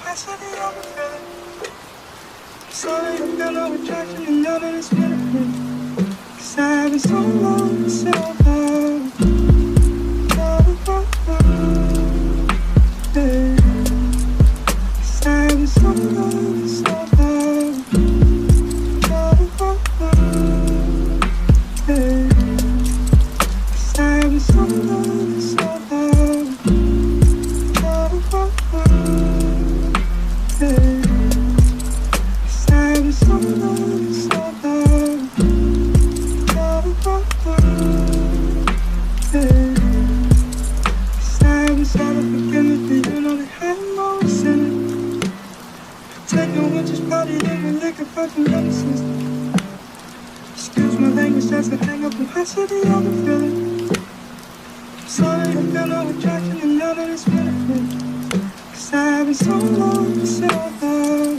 capacity of a feeling. Sorry, I feel no attraction and know that it's benefit. 'Cause I've been so long, so hard. Hey. 'Cause I've been so long, so hard. Hey. 'Cause I've been so long, so hard. Hey. 'Cause I've been so long, so hard. Hey. 'Cause I've been so forgiveness, but you know they had no sin. Taking witches, party, living liquor, fucking nemesis. Excuse my language, that's a hang up capacity of a feeling. Sorry, I feel no attraction and know that it's benefit. 'Cause I've been so long, so hard.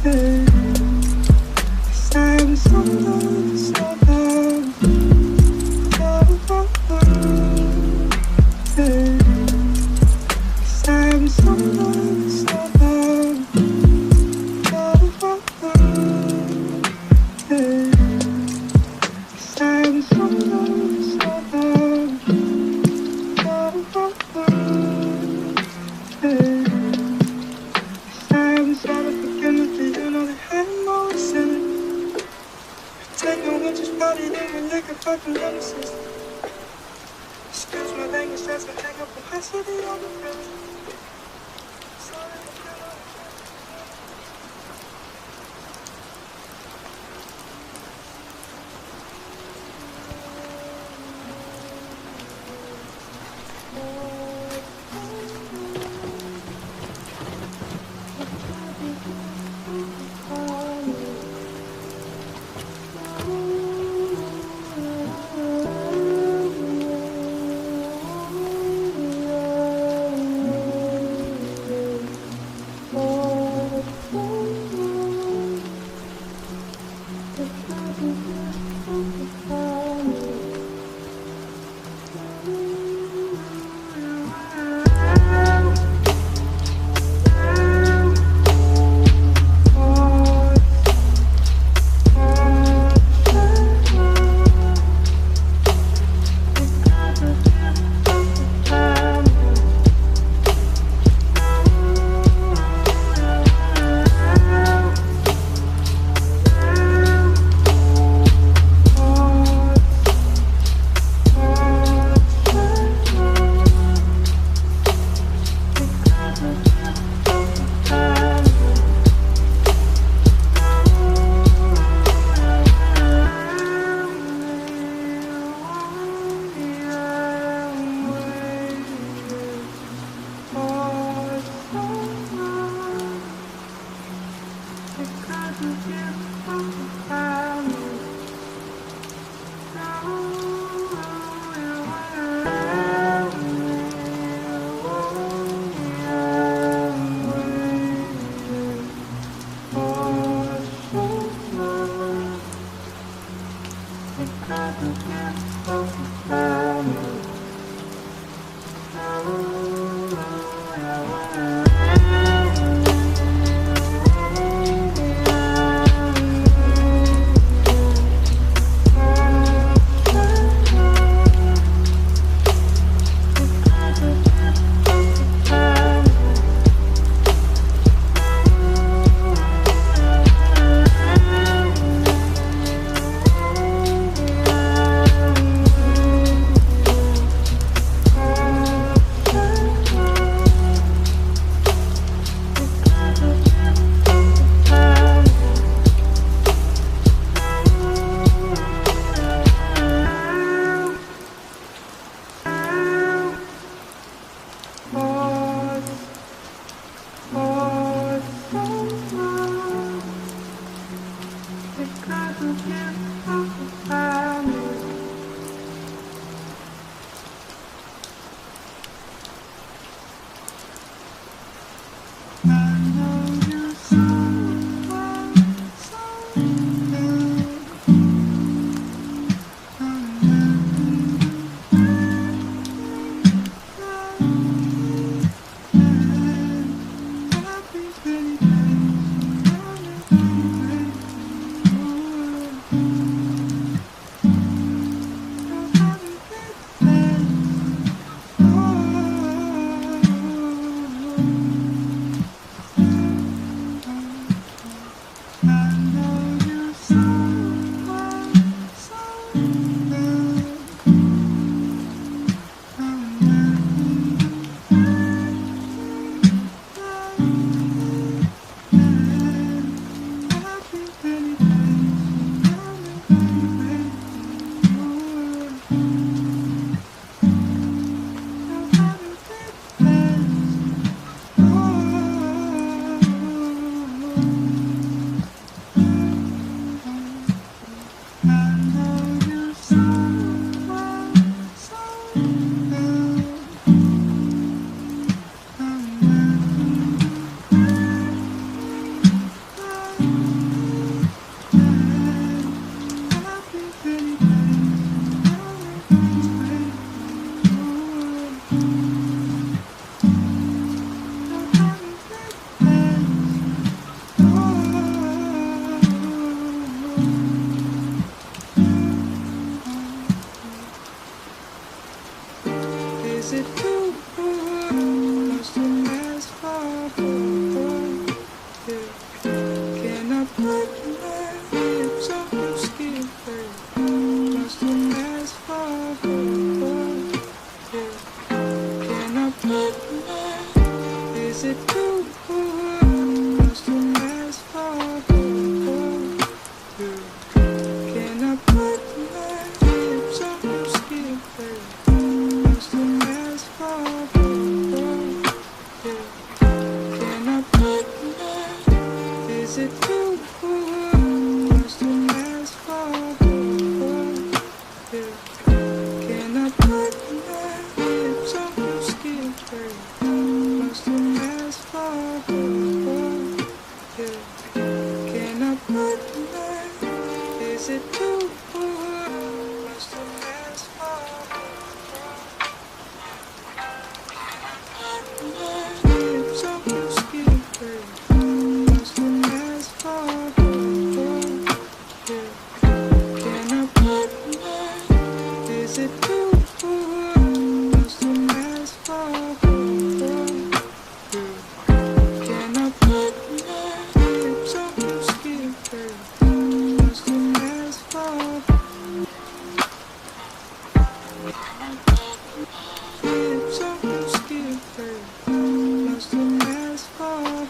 Hey. 'Cause I've been so long, so hard. Hey. 'Cause I've been so long, so hard. Hey. 'Cause I've been so long, so hard. Hey. 'Cause I've been so forgiveness, but you know they had no sin. Take no witches, party, living liquor, fucking nemesis. Excuse my language, that's a hang up capacity of a feeling. Sorry, I feel no Is it true? Must have asked for more. Can I put my lips on your skin? Must have asked for more. Can I put my? Is it true? Must have asked for more. Can I put my lips on your skin? Must have asked for more. Can I put my? Is it true? Must have asked for more. Can I put my lips on your skin? Must have asked for more. Can I put my? Is it true? Must have asked for more. Lips on your skin. Must have asked for more. Can I put my? Is it true? Must have asked for more. Can I put my lips on your skin? Must have asked for lips on your skin. Must have asked for.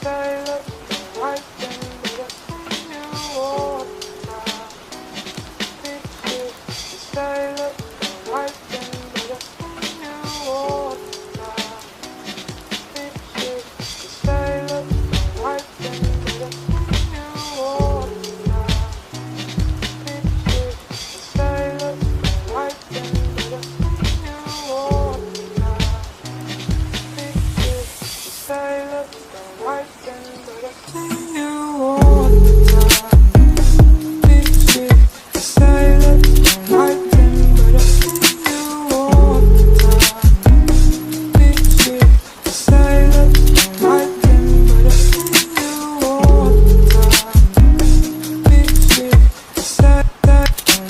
Silent, I can let you walk now. Silent, I can let you walk now. Silent, I can let you walk now. Silent, I can let you walk now. Silent, I can let you walk now. Silent, I can let you walk now. Silent, I can let you walk now. Silent,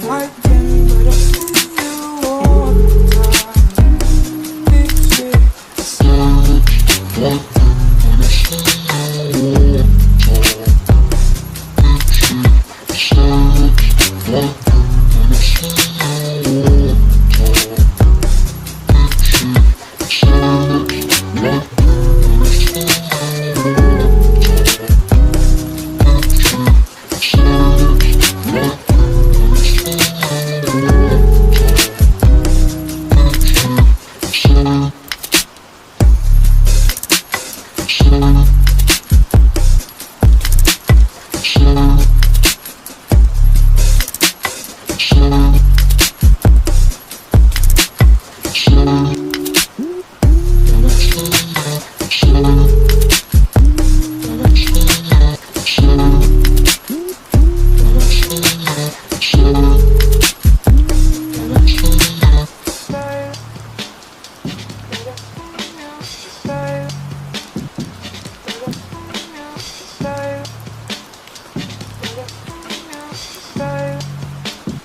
I can let you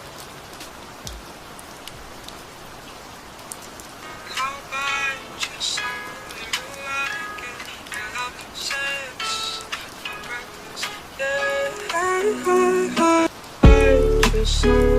walk now. So